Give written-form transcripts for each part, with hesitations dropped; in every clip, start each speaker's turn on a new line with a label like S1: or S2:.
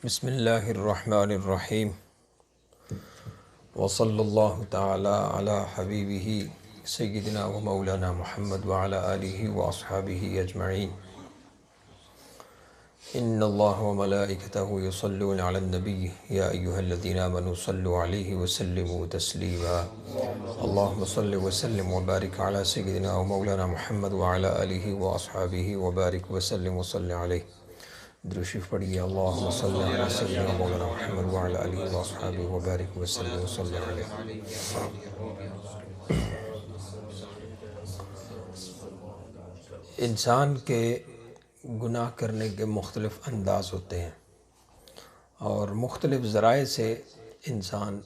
S1: بسم اللہ الرحمن الرحیم وصلی اللہ تعالی علی حبیبہ سیدنا و مولانا محمد وعلی آلہ واصحابہ اجمعین۔ ان اللہ و ملائکتہ یصلون علی النبی یا ایہا الذین آمنوا صلوا علیہ وسلموا تسلیما۔ اللہم صلی وسلم وبارک علی سیدنا و مولانا محمد وعلی آلہ واصحابہ وبارک وسلم وصلی علیہ۔ درشیف پڑھیے اللہم صلی علی سیدنا مولانا محمد وعلی آلہ واصحابہ وبارک وسلم وصلی علیہ۔ انسان کے گناہ کرنے کے مختلف انداز ہوتے ہیں اور مختلف ذرائع سے انسان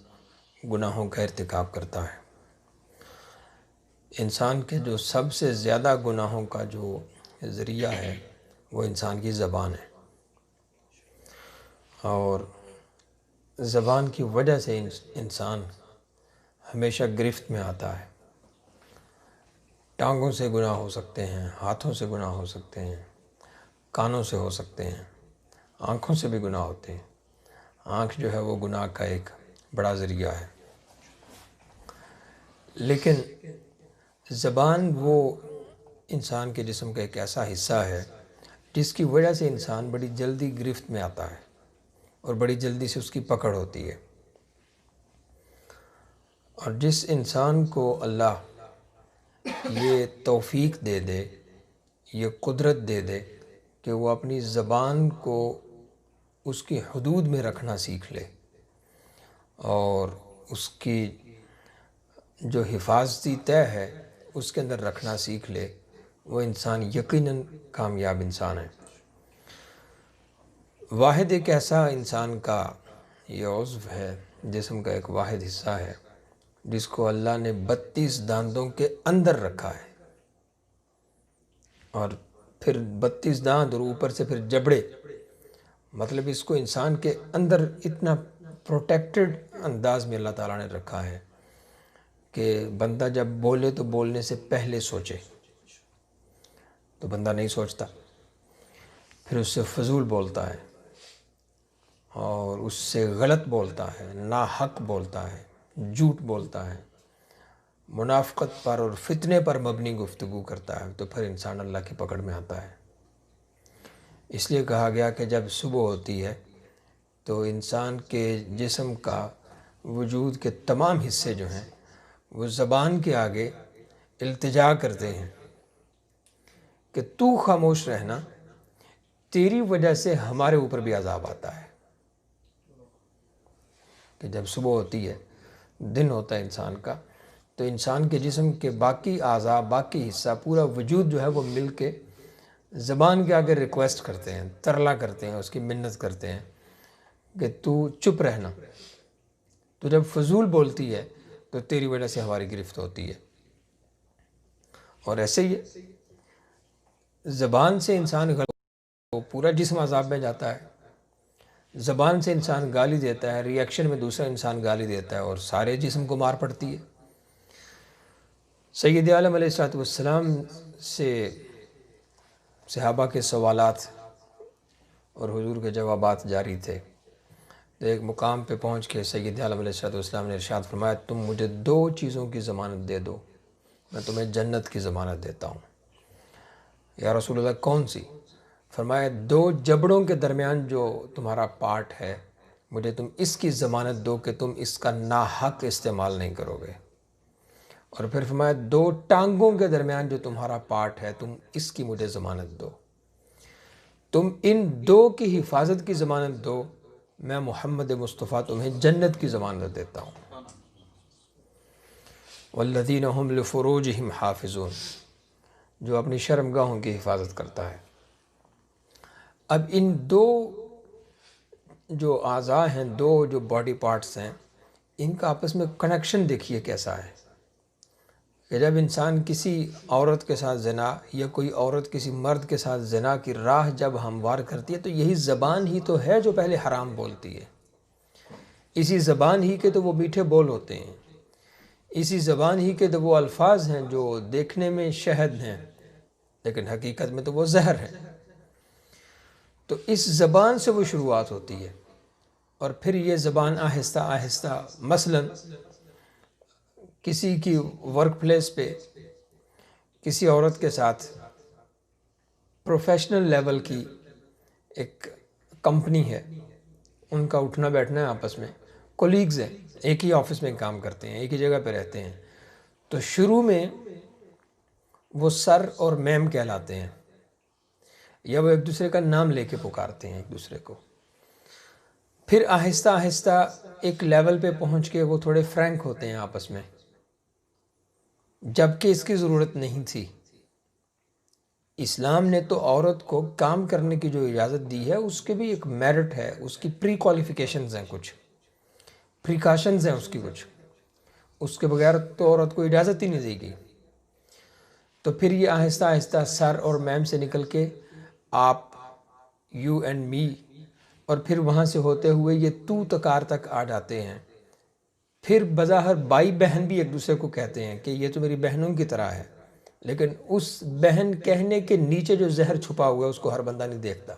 S1: گناہوں کا ارتکاب کرتا ہے۔ انسان کے جو سب سے زیادہ گناہوں کا جو ذریعہ ہے وہ انسان کی زبان ہے، اور زبان کی وجہ سے انسان ہمیشہ گرفت میں آتا ہے۔ ٹانگوں سے گناہ ہو سکتے ہیں، ہاتھوں سے گناہ ہو سکتے ہیں، کانوں سے ہو سکتے ہیں، آنکھوں سے بھی گناہ ہوتے ہیں۔ آنکھ جو ہے وہ گناہ کا ایک بڑا ذریعہ ہے، لیکن زبان وہ انسان کے جسم کا ایک ایسا حصہ ہے جس کی وجہ سے انسان بڑی جلدی گرفت میں آتا ہے اور بڑی جلدی سے اس کی پکڑ ہوتی ہے۔ اور جس انسان کو اللہ یہ توفیق دے دے، یہ قدرت دے دے کہ وہ اپنی زبان کو اس کی حدود میں رکھنا سیکھ لے اور اس کی جو حفاظتی طے ہے اس کے اندر رکھنا سیکھ لے، وہ انسان یقیناً کامیاب انسان ہے۔ واحد ایک ایسا انسان کا یہ عضو ہے، جسم کا ایک واحد حصہ ہے جس کو اللہ نے 32 دانتوں کے اندر رکھا ہے، اور پھر 32 دانت اور اوپر سے پھر جبڑے، مطلب اس کو انسان کے اندر اتنا پروٹیکٹڈ انداز میں اللہ تعالیٰ نے رکھا ہے کہ بندہ جب بولے تو بولنے سے پہلے سوچے، تو بندہ نہیں سوچتا، پھر اس سے فضول بولتا ہے اور اس سے غلط بولتا ہے، ناحق بولتا ہے، جھوٹ بولتا ہے، منافقت پر اور فتنے پر مبنی گفتگو کرتا ہے، تو پھر انسان اللہ کی پکڑ میں آتا ہے۔ اس لیے کہا گیا کہ جب صبح ہوتی ہے تو انسان کے جسم کا وجود کے تمام حصے جو ہیں وہ زبان کے آگے التجا کرتے ہیں کہ تو خاموش رہنا، تیری وجہ سے ہمارے اوپر بھی عذاب آتا ہے۔ کہ جب صبح ہوتی ہے، دن ہوتا ہے انسان کا، تو انسان کے جسم کے باقی اعضاء، باقی حصہ، پورا وجود جو ہے وہ مل کے زبان کے آگے ریکویسٹ کرتے ہیں، ترلا کرتے ہیں، اس کی منت کرتے ہیں کہ تو چپ رہنا، تو جب فضول بولتی ہے تو تیری وجہ سے ہماری گرفت ہوتی ہے۔ اور ایسے ہی زبان سے انسان وہ پورا جسم عذاب میں جاتا ہے۔ زبان سے انسان گالی دیتا ہے، ری ایکشن میں دوسرا انسان گالی دیتا ہے اور سارے جسم کو مار پڑتی ہے۔ سید عالم علیہ السلام سے صحابہ کے سوالات اور حضور کے جوابات جاری تھے، تو ایک مقام پہ پہنچ کے سید عالم علیہ السلام نے ارشاد فرمایا، تم مجھے 2 چیزوں کی ضمانت دے دو، میں تمہیں جنت کی ضمانت دیتا ہوں۔ یا رسول اللہ کون سی؟ فرمایا 2 جبڑوں کے درمیان جو تمہارا پارٹ ہے، مجھے تم اس کی ضمانت دو کہ تم اس کا ناحق استعمال نہیں کرو گے۔ اور پھر فرمایا 2 ٹانگوں کے درمیان جو تمہارا پارٹ ہے، تم اس کی مجھے ضمانت دو۔ تم ان 2 کی حفاظت کی ضمانت دو، میں محمد مصطفیٰ تمہیں جنت کی ضمانت دیتا ہوں۔ والذین هم لفروجہم حافظون، جو اپنی شرمگاہوں کی حفاظت کرتا ہے۔ اب ان 2 جو اعضاء ہیں، 2 جو باڈی پارٹس ہیں، ان کا آپس میں کنیکشن دیکھیے کیسا ہے کہ جب انسان کسی عورت کے ساتھ زنا، یا کوئی عورت کسی مرد کے ساتھ زنا کی راہ جب ہموار کرتی ہے، تو یہی زبان ہی تو ہے جو پہلے حرام بولتی ہے۔ اسی زبان ہی کے تو وہ میٹھے بول ہوتے ہیں، اسی زبان ہی کے تو وہ الفاظ ہیں جو دیکھنے میں شہد ہیں لیکن حقیقت میں تو وہ زہر ہے۔ تو اس زبان سے وہ شروعات ہوتی ہے۔ اور پھر یہ زبان آہستہ آہستہ مثلاً کسی کی ورک پلیس پہ کسی عورت کے ساتھ پروفیشنل لیول کی ایک کمپنی ہے، ان کا اٹھنا بیٹھنا ہے آپس میں، کولیگز ہیں، ایک ہی آفس میں کام کرتے ہیں، ایک ہی جگہ پہ رہتے ہیں، تو شروع میں وہ سر اور میم کہلاتے ہیں، یا وہ ایک دوسرے کا نام لے کے پکارتے ہیں ایک دوسرے کو. پھر آہستہ آہستہ ایک لیول پہ پہنچ کے وہ تھوڑے فرینک ہوتے ہیں آپس میں، جبکہ اس کی ضرورت نہیں تھی. اسلام نے تو عورت کو کام کرنے کی جو اجازت دی ہے اس کے بھی ایک میرٹ ہے، اس کی پری کوالیفیکیشنز ہیں، کچھ پریکاشنز ہیں، اس کے بغیر تو عورت کو اجازت ہی نہیں دی گئی. تو پھر یہ آہستہ آہستہ سر اور میم سے نکل کے آپ، یو اینڈ می، اور پھر وہاں سے ہوتے ہوئے یہ تو تکار تک آ جاتے ہیں. پھر بظاہر بھائی بہن بھی ایک دوسرے کو کہتے ہیں کہ یہ تو میری بہنوں کی طرح ہے، لیکن اس بہن کہنے کے نیچے جو زہر چھپا ہوا ہے اس کو ہر بندہ نہیں دیکھتا.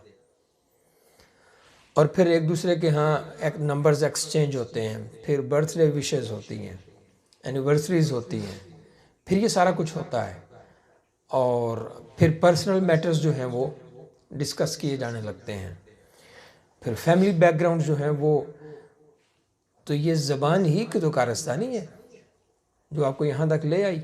S1: اور پھر ایک دوسرے کے ہاں ایک نمبرز ایکسچینج ہوتے ہیں، پھر برتھ ڈے وشز ہوتی ہیں، اینیورسریز ہوتی ہیں، پھر یہ سارا کچھ ہوتا ہے. اور پھر پرسنل میٹرز جو ہیں وہ ڈسکس کیے جانے لگتے ہیں. پھر فیملی بیک گراؤنڈ جو ہیں وہ، تو یہ زبان ہی کی تو کارستانی ہے جو آپ کو یہاں تک لے آئی.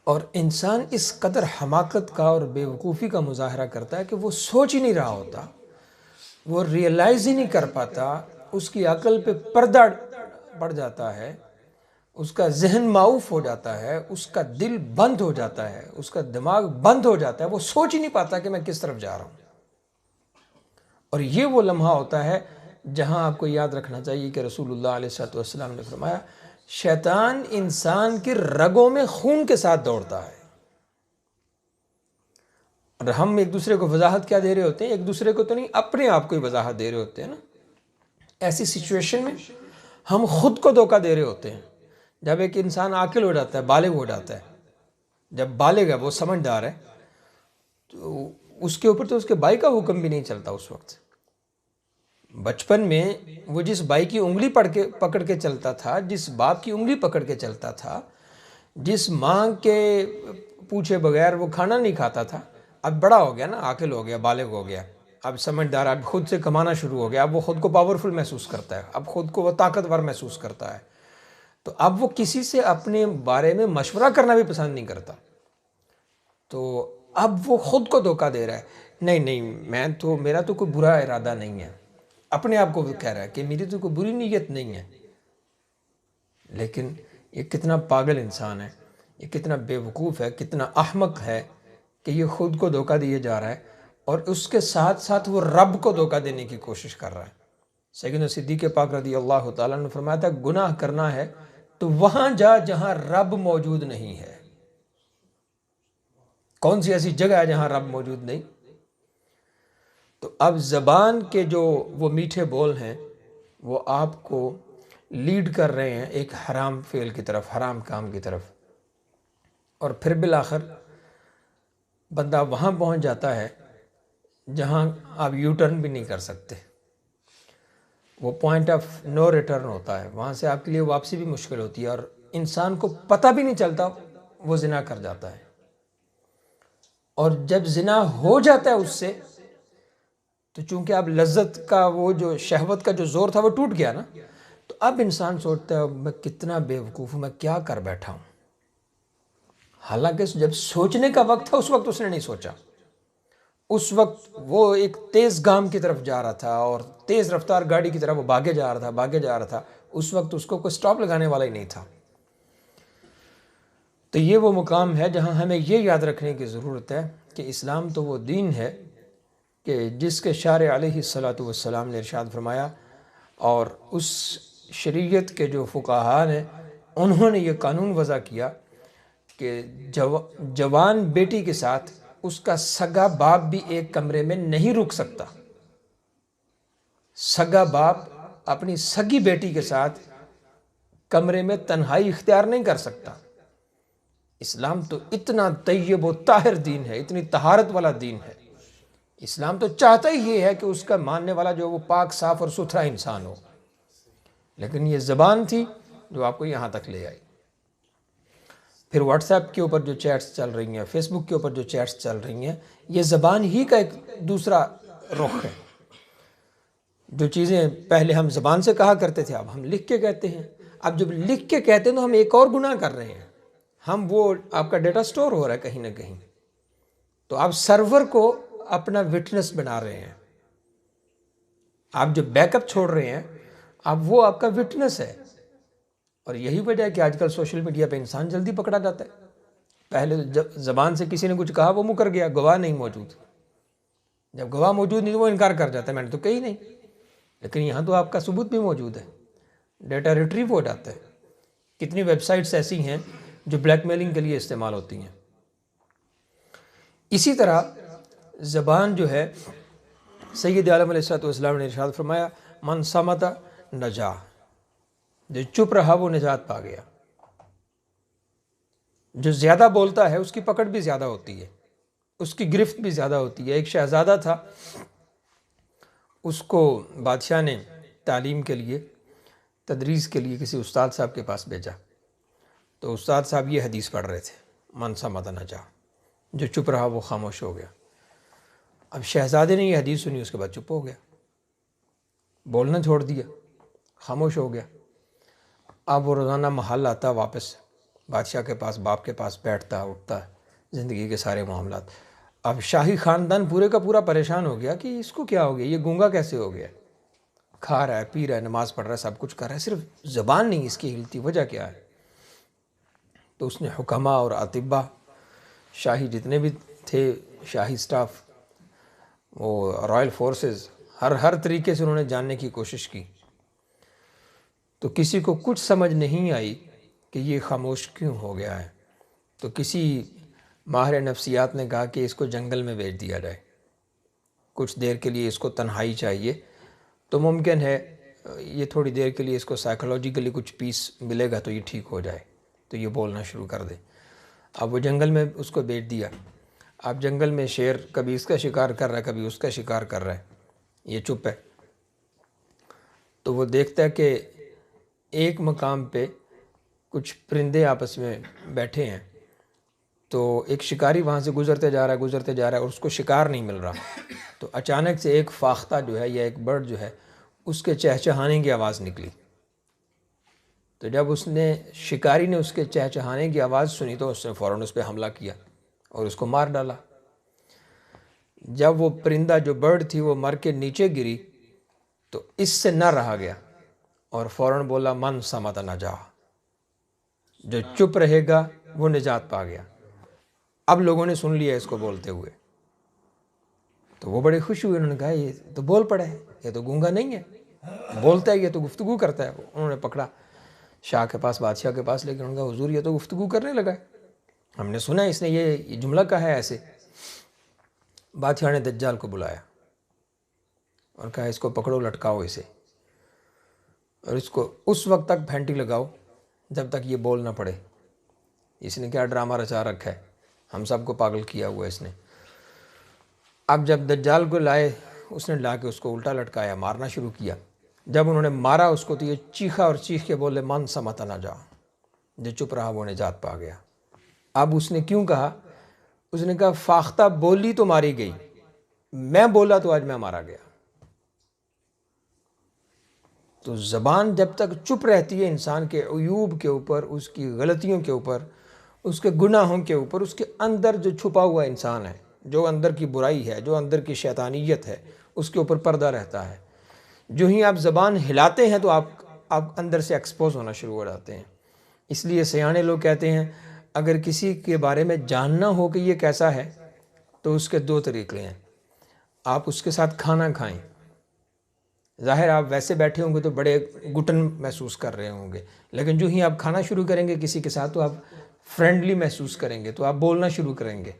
S1: اور انسان اس قدر حماقت کا اور بے وقوفی کا مظاہرہ کرتا ہے کہ وہ سوچ ہی نہیں رہا ہوتا، وہ ریئلائز ہی نہیں کر پاتا، اس کی عقل پہ پردہ پڑ جاتا ہے، اس کا ذہن معوف ہو جاتا ہے، اس کا دل بند ہو جاتا ہے، اس کا دماغ بند ہو جاتا ہے، وہ سوچ ہی نہیں پاتا کہ میں کس طرف جا رہا ہوں. اور یہ وہ لمحہ ہوتا ہے جہاں آپ کو یاد رکھنا چاہیے کہ رسول اللہ علیہ السلام نے فرمایا شیطان انسان کی رگوں میں خون کے ساتھ دوڑتا ہے. اور ہم ایک دوسرے کو وضاحت کیا دے رہے ہوتے ہیں؟ ایک دوسرے کو تو نہیں، اپنے آپ کو ہی وضاحت دے رہے ہوتے ہیں نا. ایسی سچویشن میں ہم خود کو دھوکہ دے رہے ہوتے ہیں. جب ایک انسان عاقل ہو جاتا ہے، بالغ ہو جاتا ہے، جب بالغ ہے، وہ سمجھدار ہے، تو اس کے اوپر تو اس کے بھائی کا حکم بھی نہیں چلتا. اس وقت بچپن میں وہ جس بھائی کی انگلی پکڑ کے چلتا تھا، جس باپ کی انگلی پکڑ کے چلتا تھا، جس ماں کے پوچھے بغیر وہ کھانا نہیں کھاتا تھا، اب بڑا ہو گیا نا، عاقل ہو گیا، بالغ ہو گیا، اب سمجھدار، اب خود سے کمانا شروع ہو گیا، اب وہ خود کو پاورفل محسوس کرتا ہے، اب خود کو وہ طاقتور محسوس کرتا ہے. تو اب وہ کسی سے اپنے بارے میں مشورہ کرنا بھی پسند نہیں کرتا. تو اب وہ خود کو دھوکہ دے رہا ہے، نہیں، میرا تو کوئی برا ارادہ نہیں ہے. اپنے آپ کو وہ کہہ رہا ہے کہ میری تو کوئی بری نیت نہیں ہے. لیکن یہ کتنا پاگل انسان ہے، یہ کتنا بے وقوف ہے، کتنا احمق ہے کہ یہ خود کو دھوکہ دیے جا رہا ہے، اور اس کے ساتھ ساتھ وہ رب کو دھوکہ دینے کی کوشش کر رہا ہے. سیدنا صدیق پاک رضی اللہ تعالیٰ نے فرمایا تھا گناہ کرنا ہے تو وہاں جا جہاں رب موجود نہیں ہے. کون سی ایسی جگہ ہے جہاں رب موجود نہیں؟ تو اب زبان کے جو وہ میٹھے بول ہیں وہ آپ کو لیڈ کر رہے ہیں ایک حرام فعل کی طرف، حرام کام کی طرف. اور پھر بالآخر بندہ وہاں پہنچ جاتا ہے جہاں آپ یو ٹرن بھی نہیں کر سکتے. وہ پوائنٹ آف نو ریٹرن ہوتا ہے، وہاں سے آپ کے لیے واپسی بھی مشکل ہوتی ہے، اور انسان کو پتہ بھی نہیں چلتا وہ زنا کر جاتا ہے. اور جب زنا ہو جاتا ہے اس سے، تو چونکہ اب لذت کا وہ جو شہوت کا جو زور تھا وہ ٹوٹ گیا نا، تو اب انسان سوچتا ہے میں کتنا بے وقوف ہوں، میں کیا کر بیٹھا ہوں. حالانکہ جب سوچنے کا وقت تھا اس وقت اس نے نہیں سوچا. اس وقت وہ ایک تیز گام کی طرف جا رہا تھا، اور تیز رفتار گاڑی کی طرف وہ بھاگے جا رہا تھا. اس وقت اس کو کوئی سٹاپ لگانے والا ہی نہیں تھا. تو یہ وہ مقام ہے جہاں ہمیں یہ یاد رکھنے کی ضرورت ہے کہ اسلام تو وہ دین ہے کہ جس کے شارع علیہ السلام نے ارشاد فرمایا، اور اس شریعت کے جو فقہاء ہیں انہوں نے یہ قانون وضع کیا کہ جوان بیٹی کے ساتھ اس کا سگا باپ بھی ایک کمرے میں نہیں رک سکتا. سگا باپ اپنی سگی بیٹی کے ساتھ کمرے میں تنہائی اختیار نہیں کر سکتا. اسلام تو اتنا طیب و طاہر دین ہے، اتنی طہارت والا دین ہے اسلام تو چاہتا ہی یہ ہے کہ اس کا ماننے والا جو وہ پاک صاف اور ستھرا انسان ہو، لیکن یہ زبان تھی جو آپ کو یہاں تک لے آئی۔ پھر واٹس ایپ کے اوپر جو چیٹس چل رہی ہیں، فیس بک کے اوپر جو چیٹس چل رہی ہیں، یہ زبان ہی کا ایک دوسرا رخ ہے۔ جو چیزیں پہلے ہم زبان سے کہا کرتے تھے، اب ہم لکھ کے کہتے ہیں۔ اب جب لکھ کے کہتے ہیں تو ہم ایک اور گناہ کر رہے ہیں، ہم وہ آپ کا ڈیٹا سٹور ہو رہا ہے کہیں نہ کہیں، تو آپ سرور کو اپنا وٹنس بنا رہے ہیں۔ آپ جو بیک اپ چھوڑ رہے ہیں، اب وہ آپ کا وٹنس ہے۔ اور یہی وجہ ہے کہ آج کل سوشل میڈیا پہ انسان جلدی پکڑا جاتا ہے۔ پہلے جب زبان سے کسی نے کچھ کہا وہ مکر گیا، گواہ نہیں موجود، جب گواہ موجود نہیں تو وہ انکار کر جاتا ہے، میں نے تو کہی نہیں، لیکن یہاں تو آپ کا ثبوت بھی موجود ہے، ڈیٹا ریٹریو ہو جاتا ہے۔ کتنی ویب سائٹس ایسی ہیں جو بلیک میلنگ کے لیے استعمال ہوتی ہیں۔ اسی طرح زبان جو ہے، سید عالم علیہ السلام نے ارشاد فرمایا من صمت نجا، جو چپ رہا وہ نجات پا گیا۔ جو زیادہ بولتا ہے اس کی پکڑ بھی زیادہ ہوتی ہے، اس کی گرفت بھی زیادہ ہوتی ہے۔ ایک شہزادہ تھا، اس کو بادشاہ نے تعلیم کے لیے، تدریس کے لیے کسی استاد صاحب کے پاس بھیجا، تو استاد صاحب یہ حدیث پڑھ رہے تھے من صمت نجا، جو چپ رہا وہ خاموش ہو گیا۔ اب شہزادے نے یہ حدیث سنی، اس کے بعد چپ ہو گیا، بولنا چھوڑ دیا، خاموش ہو گیا۔ اب وہ روزانہ محل آتا واپس بادشاہ کے پاس، باپ کے پاس بیٹھتا اٹھتا، زندگی کے سارے معاملات۔ اب شاہی خاندان پورے کا پورا پریشان ہو گیا کہ اس کو کیا ہو گیا، یہ گونگا کیسے ہو گیا، کھا رہا ہے، پی رہا ہے، نماز پڑھ رہا ہے، سب کچھ کر رہا ہے، صرف زبان نہیں اس کی ہلتی، وجہ کیا ہے؟ تو اس نے حکما اور اطباء، شاہی جتنے بھی تھے، شاہی سٹاف، وہ رائل فورسز، ہر طریقے سے انہوں نے جاننے کی کوشش کی، تو کسی کو کچھ سمجھ نہیں آئی کہ یہ خاموش کیوں ہو گیا ہے۔ تو کسی ماہر نفسیات نے کہا کہ اس کو جنگل میں بھیج دیا جائے، کچھ دیر کے لیے اس کو تنہائی چاہیے، تو ممکن ہے یہ تھوڑی دیر کے لیے اس کو سائیکولوجیکلی کچھ پیس ملے گا تو یہ ٹھیک ہو جائے، تو یہ بولنا شروع کر دے۔ اب وہ جنگل میں اس کو بھیج دیا۔ اب جنگل میں شیر کبھی اس کا شکار کر رہا ہے، کبھی اس کا شکار کر رہا ہے، یہ چپ ہے۔ تو وہ دیکھتا ہے کہ ایک مقام پہ کچھ پرندے آپس میں بیٹھے ہیں، تو ایک شکاری وہاں سے گزرتے جا رہا ہے اور اس کو شکار نہیں مل رہا، تو اچانک سے ایک فاختہ جو ہے یا ایک برڈ جو ہے، اس کے چہچہانے کی آواز نکلی۔ تو جب شکاری نے اس کے چہچہانے کی آواز سنی تو اس نے فوراً اس پہ حملہ کیا اور اس کو مار ڈالا۔ جب وہ پرندہ جو برڈ تھی وہ مر کے نیچے گری تو اس سے نہ رہا گیا اور فوراً بولا من صمت نجا، جو چپ رہے گا وہ نجات پا گیا۔ اب لوگوں نے سن لیا اس کو بولتے ہوئے، تو وہ بڑے خوش ہوئے، انہوں نے کہا یہ تو بول پڑا ہے، یہ تو گونگا نہیں ہے، بولتا ہے، یہ تو گفتگو کرتا ہے۔ انہوں نے پکڑا شاہ کے پاس، بادشاہ کے پاس، لیکن انہوں نے کہا حضور یہ تو گفتگو کرنے لگا ہے، ہم نے سنا اس نے یہ جملہ کہا ہے ایسے۔ بادشاہ نے دجال کو بلایا اور کہا اس کو پکڑو، لٹکاؤ اسے، اور اس کو اس وقت تک پھینٹی لگاؤ جب تک یہ بول نہ پڑے۔ اس نے کیا ڈرامہ رچا رکھا ہے، ہم سب کو پاگل کیا ہوا ہے اس نے۔ اب جب دجال کو لائے، اس نے لا کے اس کو الٹا لٹکایا، مارنا شروع کیا۔ جب انہوں نے مارا اس کو تو یہ چیخا اور چیخ کے بولے من صمت نجا، جو چپ رہا وہ نجات پا گیا۔ اب اس نے کیوں کہا؟ اس نے کہا فاختہ بولی تو ماری گئی، میں بولا تو آج میں مارا گیا۔ تو زبان جب تک چپ رہتی ہے انسان کے عیوب کے اوپر، اس کی غلطیوں کے اوپر، اس کے گناہوں کے اوپر، اس کے اندر جو چھپا ہوا انسان ہے، جو اندر کی برائی ہے، جو اندر کی شیطانیت ہے، اس کے اوپر پردہ رہتا ہے۔ جو ہی آپ زبان ہلاتے ہیں تو آپ اندر سے ایکسپوز ہونا شروع ہو جاتے ہیں۔ اس لیے سیانے لوگ کہتے ہیں اگر کسی کے بارے میں جاننا ہو کہ یہ کیسا ہے تو اس کے دو طریقے ہیں۔ آپ اس کے ساتھ کھانا کھائیں، ظاہر آپ ویسے بیٹھے ہوں گے تو بڑے گھٹن محسوس کر رہے ہوں گے، لیکن جو ہی آپ کھانا شروع کریں گے کسی کے ساتھ تو آپ فرینڈلی محسوس کریں گے، تو آپ بولنا شروع کریں گے۔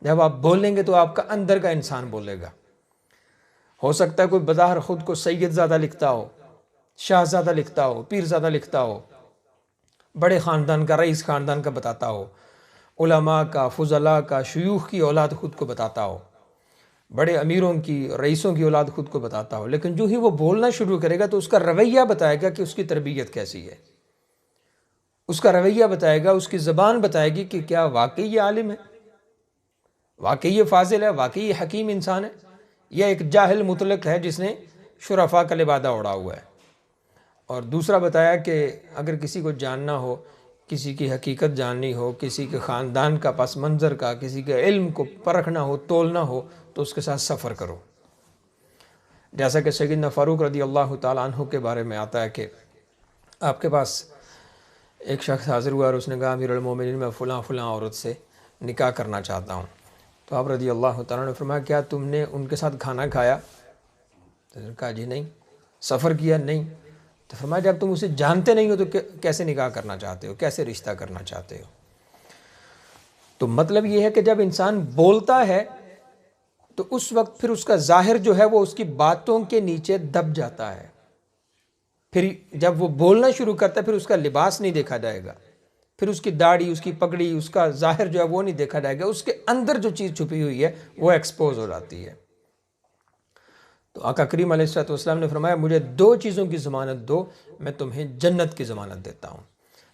S1: جب آپ بولیں گے تو آپ کا اندر کا انسان بولے گا۔ ہو سکتا ہے کوئی بظاہر خود کو سید زادہ لکھتا ہو، شاہ زادہ لکھتا ہو، پیر زادہ لکھتا ہو، بڑے خاندان کا، رئیس خاندان کا بتاتا ہو، علماء کا، فضلاء کا، شیوخ کی اولاد خود کو بتاتا ہو، بڑے امیروں کی رئیسوں کی اولاد خود کو بتاتا ہو، لیکن جو ہی وہ بولنا شروع کرے گا تو اس کا رویہ بتائے گا کہ اس کی تربیت کیسی ہے، اس کا رویہ بتائے گا، اس کی زبان بتائے گی کہ کیا واقعی یہ عالم ہے، واقعی یہ فاضل ہے، واقعی یہ حکیم انسان ہے، یا ایک جاہل مطلق ہے جس نے شرفاء کا لبادہ اڑا ہوا ہے۔ اور دوسرا بتایا کہ اگر کسی کو جاننا ہو، کسی کی حقیقت جاننی ہو، کسی کے خاندان کا پس منظر کا، کسی کے علم کو پرکھنا ہو، تولنا ہو، تو اس کے ساتھ سفر کرو۔ جیسا کہ سیدنا فاروق رضی اللہ تعالیٰ عنہ کے بارے میں آتا ہے کہ آپ کے پاس ایک شخص حاضر ہوا اور اس نے کہا امیر المومنین میں فلاں فلاں عورت سے نکاح کرنا چاہتا ہوں۔ تو آپ رضی اللہ تعالیٰ نے فرمایا کیا تم نے ان کے ساتھ کھانا کھایا؟ تو نے کہا جی نہیں۔ سفر کیا؟ نہیں۔ تو فرمایا جب تم اسے جانتے نہیں ہو تو کیسے نکاح کرنا چاہتے ہو، کیسے رشتہ کرنا چاہتے ہو؟ تو مطلب یہ ہے کہ جب انسان بولتا ہے تو اس وقت پھر اس کا ظاہر جو ہے وہ اس کی باتوں کے نیچے دب جاتا ہے۔ پھر جب وہ بولنا شروع کرتا ہے پھر اس کا لباس نہیں دیکھا جائے گا، پھر اس کی داڑھی، اس کی پگڑی، اس کا ظاہر جو ہے وہ نہیں دیکھا جائے گا، اس کے اندر جو چیز چھپی ہوئی ہے وہ ایکسپوز ہو جاتی ہے۔ تو آقا کریم علیہ السلام نے فرمایا مجھے دو چیزوں کی ضمانت دو، میں تمہیں جنت کی ضمانت دیتا ہوں۔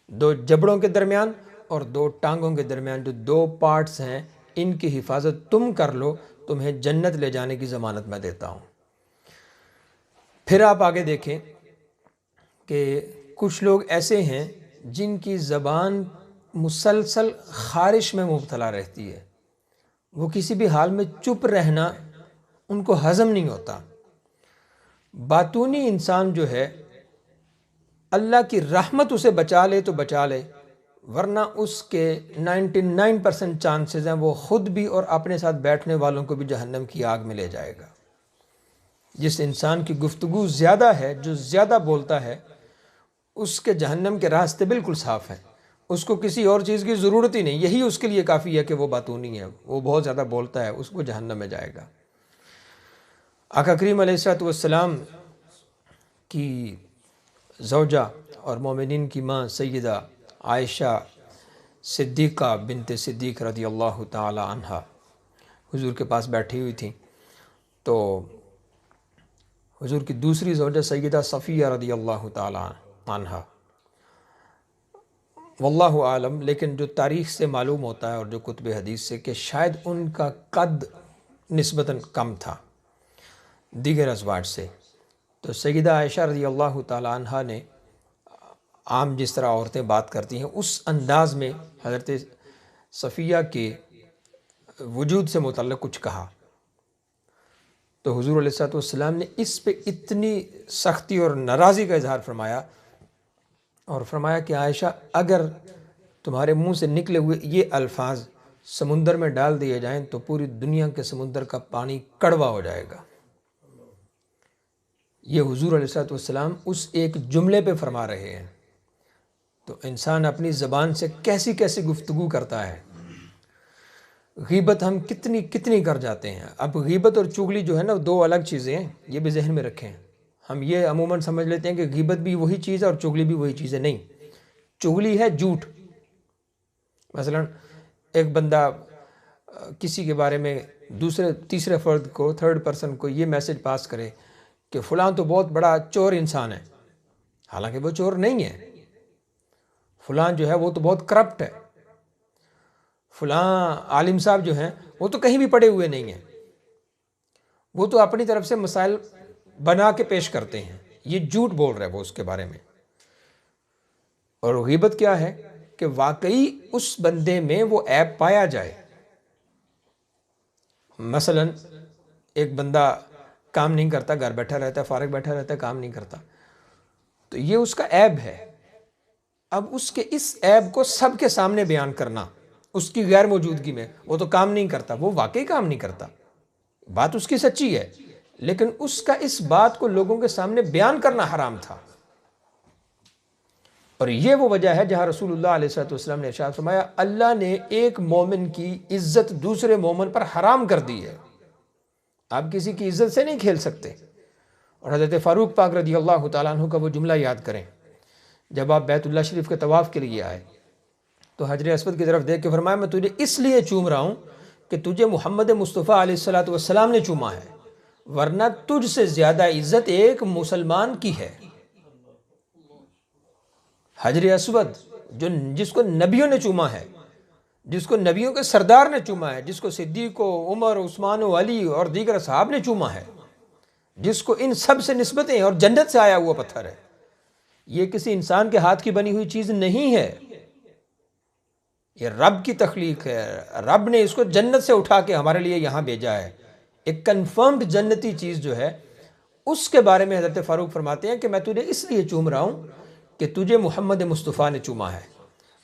S1: دو جبڑوں کے درمیان اور دو ٹانگوں کے درمیان جو دو پارٹس ہیں ان کی حفاظت تم کر لو، تمہیں جنت لے جانے کی ضمانت میں دیتا ہوں۔ پھر آپ آگے دیکھیں کہ کچھ لوگ ایسے ہیں جن کی زبان مسلسل خارش میں مبتلا رہتی ہے، وہ کسی بھی حال میں چپ رہنا ان کو ہضم نہیں ہوتا۔ باطونی انسان جو ہے اللہ کی رحمت اسے بچا لے تو بچا لے، ورنہ اس کے 99% چانسز ہیں وہ خود بھی اور اپنے ساتھ بیٹھنے والوں کو بھی جہنم کی آگ میں لے جائے گا۔ جس انسان کی گفتگو زیادہ ہے، جو زیادہ بولتا ہے، اس کے جہنم کے راستے بالکل صاف ہیں، اس کو کسی اور چیز کی ضرورت ہی نہیں، یہی اس کے لیے کافی ہے کہ وہ باطونی ہے، وہ بہت زیادہ بولتا ہے، اس کو جہنم میں جائے گا۔ آقا کریم علیہ السلام کی زوجہ اور مومنین کی ماں سیدہ عائشہ صدیقہ بنت صدیق رضی اللہ تعالی عنہ حضور کے پاس بیٹھی ہوئی تھیں، تو حضور کی دوسری زوجہ سیدہ صفیہ رضی اللہ تعالی عنہ، واللہ عالم، لیکن جو تاریخ سے معلوم ہوتا ہے اور جو کتب حدیث سے کہ شاید ان کا قد نسبتاً کم تھا دیگر ازواج سے۔ تو سیدہ عائشہ رضی اللہ تعالی عنہ نے عام جس طرح عورتیں بات کرتی ہیں اس انداز میں حضرت صفیہ کے وجود سے متعلق کچھ کہا، تو حضور علیہ السلام نے اس پہ اتنی سختی اور ناراضی کا اظہار فرمایا اور فرمایا کہ عائشہ اگر تمہارے منہ سے نکلے ہوئے یہ الفاظ سمندر میں ڈال دیے جائیں تو پوری دنیا کے سمندر کا پانی کڑوا ہو جائے گا۔ یہ حضور علیہ السلام اس ایک جملے پہ فرما رہے ہیں۔ تو انسان اپنی زبان سے کیسی کیسی گفتگو کرتا ہے، غیبت ہم کتنی کتنی کر جاتے ہیں۔ اب غیبت اور چغلی جو ہے نا دو الگ چیزیں ہیں، یہ بھی ذہن میں رکھیں۔ ہم یہ عموماً سمجھ لیتے ہیں کہ غیبت بھی وہی چیز ہے اور چغلی بھی وہی چیز ہے، نہیں۔ چغلی ہے جھوٹ، مثلا ایک بندہ کسی کے بارے میں دوسرے تیسرے فرد کو، تھرڈ پرسن کو یہ میسج پاس کرے کہ فلاں تو بہت بڑا چور انسان ہے، حالانکہ وہ چور نہیں ہے۔ فلاں جو ہے وہ تو بہت کرپٹ ہے، فلاں عالم صاحب جو ہیں وہ تو کہیں بھی پڑے ہوئے نہیں ہیں، وہ تو اپنی طرف سے مسائل بنا کے پیش کرتے ہیں، یہ جھوٹ بول رہا ہے وہ اس کے بارے میں۔ اور غیبت کیا ہے کہ واقعی اس بندے میں وہ عیب پایا جائے۔ مثلا ایک بندہ کام نہیں کرتا، گھر بیٹھا رہتا ہے، فارغ بیٹھا رہتا ہے، کام نہیں کرتا، تو یہ اس کا عیب ہے۔ اب اس کے اس عیب کو سب کے سامنے بیان کرنا اس کی غیر موجودگی میں، وہ تو کام نہیں کرتا، وہ واقعی کام نہیں کرتا، بات اس کی سچی ہے، لیکن اس کا اس بات کو لوگوں کے سامنے بیان کرنا حرام تھا۔ اور یہ وہ وجہ ہے جہاں رسول اللہ علیہ السلام نے ارشاد فرمایا اللہ نے ایک مومن کی عزت دوسرے مومن پر حرام کر دی ہے، آپ کسی کی عزت سے نہیں کھیل سکتے۔ اور حضرت فاروق پاک رضی اللہ تعالیٰ عنہ کا وہ جملہ یاد کریں، جب آپ بیت اللہ شریف کے طواف کے لیے آئے تو حجر اسود کی طرف دیکھ کے فرمایا میں تجھے اس لیے چوم رہا ہوں کہ تجھے محمد مصطفیٰ علیہ الصلوۃ والسلام نے چوما ہے، ورنہ تجھ سے زیادہ عزت ایک مسلمان کی ہے۔ حجر اسود جس کو نبیوں نے چوما ہے، جس کو نبیوں کے سردار نے چوما ہے، جس کو صدیق و عمر عثمان و علی اور دیگر اصحاب نے چوما ہے، جس کو ان سب سے نسبتیں اور جنت سے آیا ہوا پتھر ہے، یہ کسی انسان کے ہاتھ کی بنی ہوئی چیز نہیں ہے، یہ رب کی تخلیق ہے۔ رب نے اس کو جنت سے اٹھا کے ہمارے لیے یہاں بھیجا ہے۔ ایک کنفرمڈ جنتی چیز جو ہے، اس کے بارے میں حضرت فاروق فرماتے ہیں کہ میں تجھے اس لیے چوم رہا ہوں کہ تجھے محمد مصطفیٰ نے چوما ہے،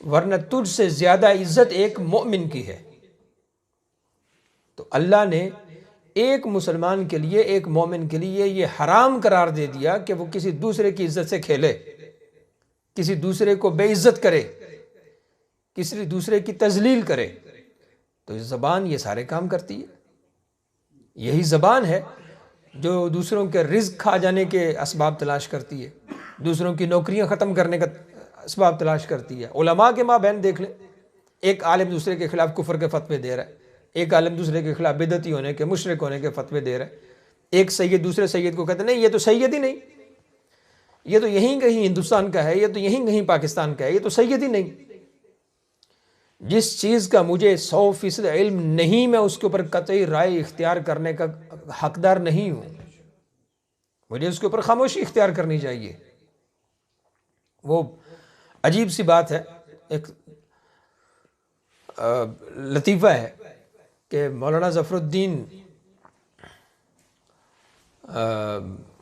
S1: ورنہ تجھ سے زیادہ عزت ایک مومن کی ہے۔ تو اللہ نے ایک مسلمان کے لیے، ایک مومن کے لیے یہ حرام قرار دے دیا کہ وہ کسی دوسرے کی عزت سے کھیلے، کسی دوسرے کو بے عزت کرے، کسی دوسرے کی تذلیل کرے۔ تو یہ زبان یہ سارے کام کرتی ہے۔ یہی زبان ہے جو دوسروں کے رزق کھا جانے کے اسباب تلاش کرتی ہے، دوسروں کی نوکریاں ختم کرنے کا اسباب تلاش کرتی ہے۔ علماء کے ماں بہن دیکھ لیں، ایک عالم دوسرے کے خلاف کفر کے فتوے دے رہا ہے، ایک عالم دوسرے کے خلاف بدعتی ہونے کے، مشرک ہونے کے فتوے دے رہا ہے۔ ایک سید دوسرے سید کو کہتے ہیں نہیں یہ تو سید ہی نہیں، یہ تو یہیں کہیں ہندوستان کا ہے، یہ تو یہیں کہیں پاکستان کا ہے، یہ تو سید ہی نہیں۔ جس چیز کا مجھے 100% علم نہیں، میں اس کے اوپر قطعی رائے اختیار کرنے کا حقدار نہیں ہوں، مجھے اس کے اوپر خاموشی اختیار کرنی چاہیے۔ وہ عجیب سی بات ہے، ایک لطیفہ ہے کہ مولانا ظفر الدین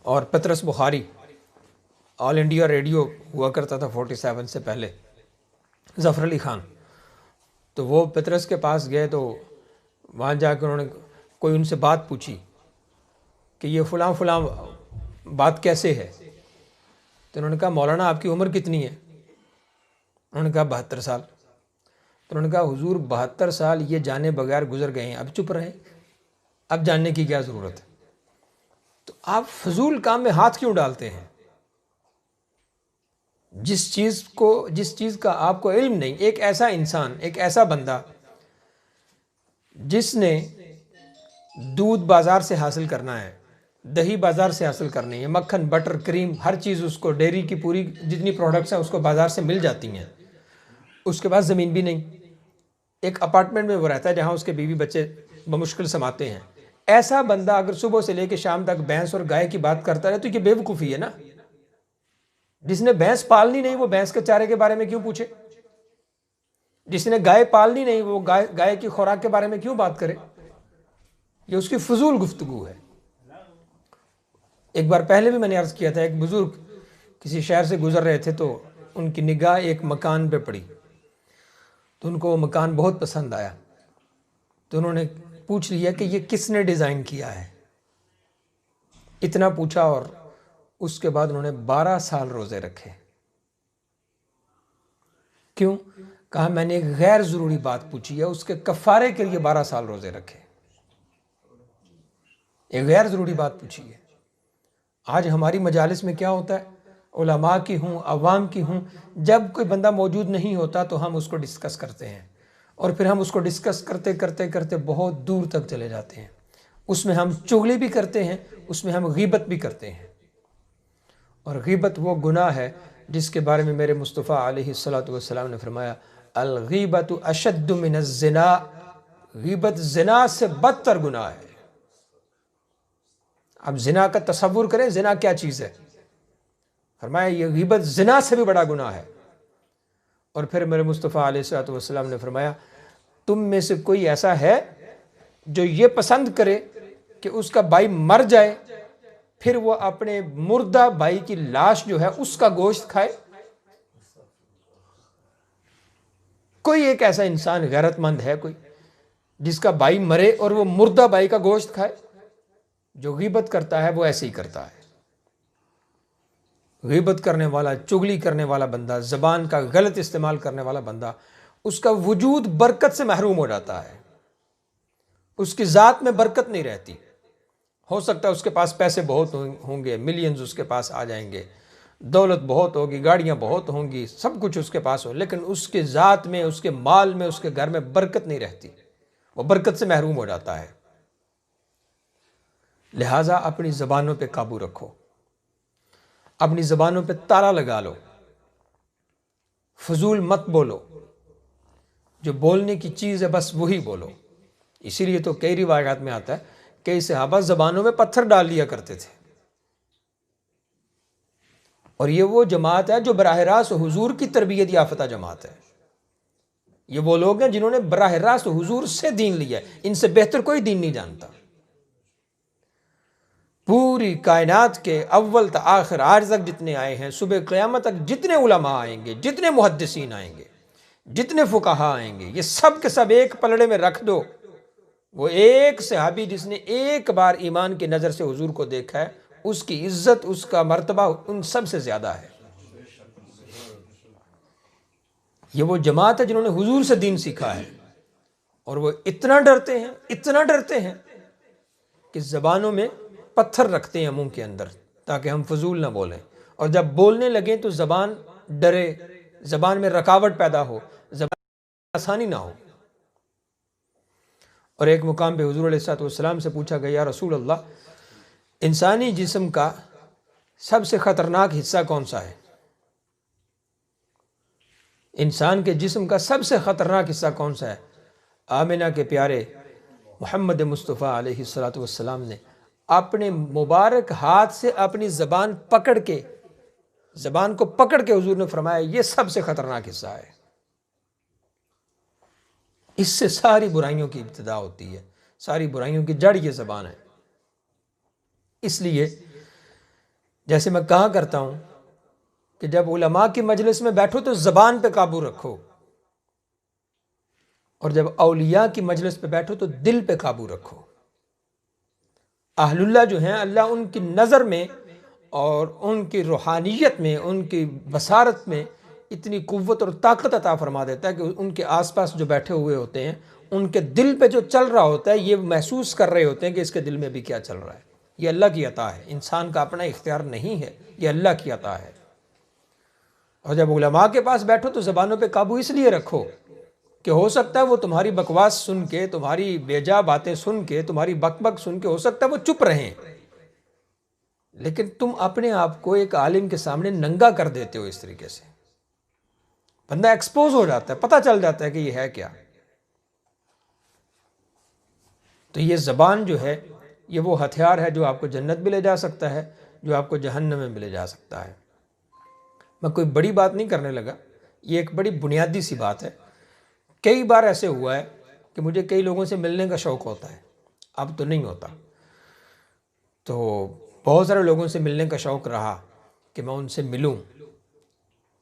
S1: اور پطرس بخاری، آل انڈیا ریڈیو ہوا کرتا تھا 47 سے پہلے، ظفر علی خان، تو وہ پطرس کے پاس گئے تو وہاں جا کے انہوں نے کوئی ان سے بات پوچھی کہ یہ فلاں فلاں بات کیسے ہے، تو انہوں نے کہا مولانا آپ کی عمر کتنی ہے؟ انہوں نے کہا 72 سال۔ تو انہوں نے کہا حضور 72 سال یہ جانے بغیر گزر گئے ہیں، اب چپ رہیں، اب جاننے کی کیا ضرورت ہے؟ تو آپ فضول کام میں ہاتھ کیوں ڈالتے ہیں؟ جس چیز کا آپ کو علم نہیں، ایک ایسا انسان، ایک ایسا بندہ جس نے دودھ بازار سے حاصل کرنا ہے، دہی بازار سے حاصل کرنی ہے، مکھن بٹر کریم ہر چیز اس کو، ڈیری کی پوری جتنی پروڈکٹس ہیں اس کو بازار سے مل جاتی ہیں، اس کے پاس زمین بھی نہیں، ایک اپارٹمنٹ میں وہ رہتا ہے جہاں اس کے بیوی بچے بمشکل سماتے ہیں۔ ایسا بندہ اگر صبح سے لے کے شام تک بھینس اور گائے کی بات کرتا رہے تو یہ بے وقوفی ہے نا۔ جس نے بھینس پالنی نہیں وہ بھینس کے چارے کے بارے میں کیوں پوچھے؟ جس نے گائے پالنی نہیں وہ گائے کی خوراک کے بارے میں کیوں بات کرے؟ یہ اس کی فضول گفتگو ہے۔ ایک بار پہلے بھی میں نے عرض کیا تھا، ایک بزرگ کسی شہر سے گزر رہے تھے تو ان کی نگاہ ایک مکان پہ پڑی، تو ان کو وہ مکان بہت پسند آیا، تو انہوں نے پوچھ لیا کہ یہ کس نے ڈیزائن کیا ہے؟ اتنا پوچھا اور اس کے بعد انہوں نے 12 سال روزے رکھے۔ کیوں؟ کہا میں نے ایک غیر ضروری بات پوچھی ہے، اس کے کفارے کے لیے 12 سال روزے رکھے، ایک غیر ضروری بات پوچھی ہے۔ آج ہماری مجالس میں کیا ہوتا ہے، علماء کی ہوں عوام کی ہوں، جب کوئی بندہ موجود نہیں ہوتا تو ہم اس کو ڈسکس کرتے ہیں، اور پھر ہم اس کو ڈسکس کرتے کرتے کرتے بہت دور تک چلے جاتے ہیں، اس میں ہم چغلی بھی کرتے ہیں، اس میں ہم غیبت بھی کرتے ہیں۔ اور غیبت وہ گناہ ہے جس کے بارے میں میرے مصطفیٰ علیہ الصلوۃ والسلام نے فرمایا الغیبت اشد من الزنا، غیبت زنا سے بدتر گناہ ہے۔ اب زنا کا تصور کریں، زنا کیا چیز ہے؟ فرمایا یہ غیبت زنا سے بھی بڑا گناہ ہے۔ اور پھر میرے مصطفیٰ علیہ الصلوۃ والسلام نے فرمایا تم میں سے کوئی ایسا ہے جو یہ پسند کرے کہ اس کا بھائی مر جائے پھر وہ اپنے مردہ بھائی کی لاش جو ہے اس کا گوشت کھائے؟ کوئی ایک ایسا انسان غیرت مند ہے کوئی جس کا بھائی مرے اور وہ مردہ بھائی کا گوشت کھائے؟ جو غیبت کرتا ہے وہ ایسے ہی کرتا ہے۔ غیبت کرنے والا، چغلی کرنے والا بندہ، زبان کا غلط استعمال کرنے والا بندہ، اس کا وجود برکت سے محروم ہو جاتا ہے، اس کی ذات میں برکت نہیں رہتی۔ ہو سکتا ہے اس کے پاس پیسے بہت ہوں گے، ملینز اس کے پاس آ جائیں گے، دولت بہت ہوگی، گاڑیاں بہت ہوں گی، سب کچھ اس کے پاس ہو، لیکن اس کے ذات میں، اس کے مال میں، اس کے گھر میں برکت نہیں رہتی، وہ برکت سے محروم ہو جاتا ہے۔ لہٰذا اپنی زبانوں پہ قابو رکھو، اپنی زبانوں پہ تالا لگا لو، فضول مت بولو، جو بولنے کی چیز ہے بس وہی بولو۔ اسی لیے تو کئی روایات میں آتا ہے کئی صحابہ زبانوں میں پتھر ڈال لیا کرتے تھے، اور یہ وہ جماعت ہے جو براہ راست حضور کی تربیت یافتہ جماعت ہے۔ یہ وہ لوگ ہیں جنہوں نے براہ راست حضور سے دین لیا ہے، ان سے بہتر کوئی دین نہیں جانتا۔ پوری کائنات کے اول تا آخر آج تک جتنے آئے ہیں، صبح قیامت تک جتنے علماء آئیں گے، جتنے محدثین آئیں گے، جتنے فقہاء آئیں گے، یہ سب کے سب ایک پلڑے میں رکھ دو، وہ ایک صحابی جس نے ایک بار ایمان کی نظر سے حضور کو دیکھا ہے، اس کی عزت، اس کا مرتبہ ان سب سے زیادہ ہے۔ یہ وہ جماعت ہے جنہوں نے حضور سے دین سیکھا ہے، اور وہ اتنا ڈرتے ہیں کہ زبانوں میں پتھر رکھتے ہیں منہ کے اندر تاکہ ہم فضول نہ بولیں، اور جب بولنے لگیں تو زبان ڈرے، زبان میں رکاوٹ پیدا ہو، زبان میں آسانی نہ ہو۔ اور ایک مقام پہ حضور علیہ السلام سے پوچھا گیا، یا رسول اللہ، انسانی جسم کا سب سے خطرناک حصہ کون سا ہے؟ انسان کے جسم کا سب سے خطرناک حصہ کون سا ہے؟ آمنہ کے پیارے محمد مصطفیٰ علیہ السلام نے اپنے مبارک ہاتھ سے اپنی زبان کو پکڑ کے حضور نے فرمایا یہ سب سے خطرناک حصہ ہے، اس سے ساری برائیوں کی ابتدا ہوتی ہے، ساری برائیوں کی جڑ یہ زبان ہے۔ اس لیے جیسے میں کہا کرتا ہوں کہ جب علماء کی مجلس میں بیٹھو تو زبان پہ قابو رکھو، اور جب اولیاء کی مجلس پہ بیٹھو تو دل پہ قابو رکھو۔ اہل اللہ جو ہیں، اللہ ان کی نظر میں اور ان کی روحانیت میں، ان کی بصارت میں اتنی قوت اور طاقت عطا فرما دیتا ہے کہ ان کے آس پاس جو بیٹھے ہوئے ہوتے ہیں، ان کے دل پہ جو چل رہا ہوتا ہے یہ محسوس کر رہے ہوتے ہیں کہ اس کے دل میں بھی کیا چل رہا ہے۔ یہ اللہ کی عطا ہے، انسان کا اپنا اختیار نہیں ہے، یہ اللہ کی عطا ہے۔ اور جب علماء کے پاس بیٹھو تو زبانوں پہ قابو اس لیے رکھو کہ ہو سکتا ہے وہ تمہاری بکواس سن کے، تمہاری بیجا باتیں سن کے، تمہاری بک بک سن کے، ہو سکتا ہے وہ چپ رہیں، لیکن تم اپنے آپ کو ایک عالم کے سامنے ننگا کر دیتے ہو۔ اس طریقے سے بندہ ایکسپوز ہو جاتا ہے، پتہ چل جاتا ہے کہ یہ ہے کیا۔ تو یہ زبان جو ہے یہ وہ ہتھیار ہے جو آپ کو جنت بھی لے جا سکتا ہے، جو آپ کو جہنم میں بھی لے جا سکتا ہے۔ میں کوئی بڑی بات نہیں کرنے لگا، یہ ایک بڑی بنیادی سی بات ہے۔ کئی بار ایسے ہوا ہے کہ مجھے کئی لوگوں سے ملنے کا شوق ہوتا ہے، اب تو نہیں ہوتا، تو بہت سارے لوگوں سے ملنے کا شوق رہا کہ میں ان سے ملوں۔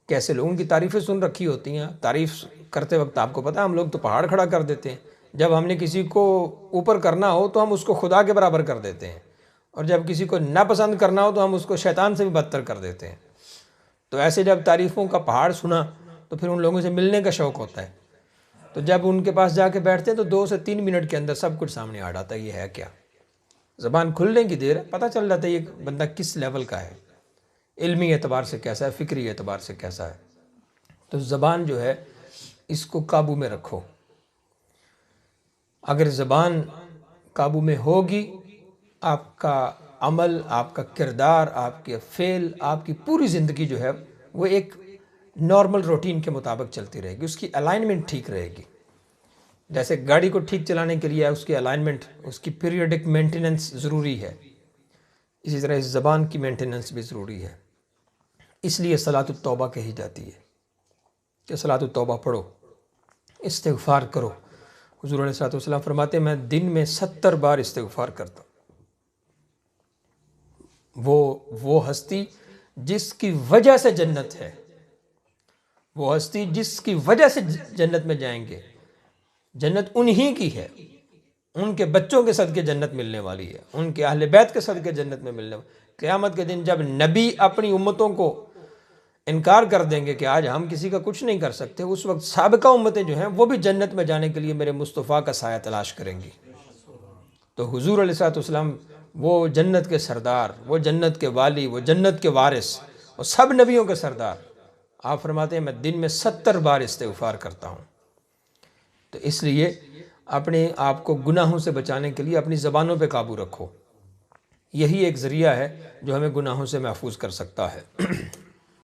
S1: کیسے لوگوں کی تعریفیں سن رکھی ہوتی ہیں، تعریف کرتے وقت آپ کو پتہ ہم لوگ تو پہاڑ کھڑا کر دیتے ہیں، جب ہم نے کسی کو اوپر کرنا ہو تو ہم اس کو خدا کے برابر کر دیتے ہیں، اور جب کسی کو ناپسند کرنا ہو تو ہم اس کو شیطان سے بھی بدتر کر دیتے ہیں۔ تو ایسے جب تعریفوں کا پہاڑ سنا تو پھر ان لوگوں سے ملنے کا شوق ہوتا ہے، تو جب ان کے پاس جا کے بیٹھتے ہیں تو 2 سے 3 منٹ کے اندر سب کچھ سامنے آ جاتا ہے، یہ ہے کیا۔ زبان کھلنے کی دیر ہے، پتہ چل جاتا ہے یہ بندہ کس لیول کا ہے، علمی اعتبار سے کیسا ہے، فکری اعتبار سے کیسا ہے۔ تو زبان جو ہے اس کو قابو میں رکھو۔ اگر زبان قابو میں ہوگی، آپ کا عمل، آپ کا کردار، آپ کے فعل، آپ کی پوری زندگی جو ہے وہ ایک نارمل روٹین کے مطابق چلتی رہے گی، اس کی الائنمنٹ ٹھیک رہے گی۔ جیسے گاڑی کو ٹھیک چلانے کے لیے اس کی الائنمنٹ، اس کی پیریوڈک مینٹیننس ضروری ہے، اسی طرح اس زبان کی مینٹیننس بھی ضروری ہے۔ اس لیے صلاۃ التوبہ کہی جاتی ہے کہ صلاۃ التوبہ پڑھو، استغفار کرو۔ حضور علیہ السلام فرماتے ہیں میں دن میں 70 بار استغفار کرتا ہوں۔ وہ ہستی جس کی وجہ سے جنت ہے، وہ ہستی جس کی وجہ سے جنت میں جائیں گے، جنت انہی کی ہے، ان کے بچوں کے صدقے جنت ملنے والی ہے، ان کے اہل بیت کے صدقے جنت میں ملنے والی۔ قیامت کے دن جب نبی اپنی امتوں کو انکار کر دیں گے کہ آج ہم کسی کا کچھ نہیں کر سکتے، اس وقت سابقہ امتیں جو ہیں وہ بھی جنت میں جانے کے لیے میرے مصطفیٰ کا سایہ تلاش کریں گی۔ تو حضور علیہ السلام وہ جنت کے سردار، وہ جنت کے والی، وہ جنت کے وارث، وہ سب نبیوں کے سردار، آپ فرماتے ہیں میں دن میں 70 بار استغفار کرتا ہوں۔ تو اس لیے اپنے آپ کو گناہوں سے بچانے کے لیے اپنی زبانوں پہ قابو رکھو، یہی ایک ذریعہ ہے جو ہمیں گناہوں سے محفوظ کر سکتا ہے۔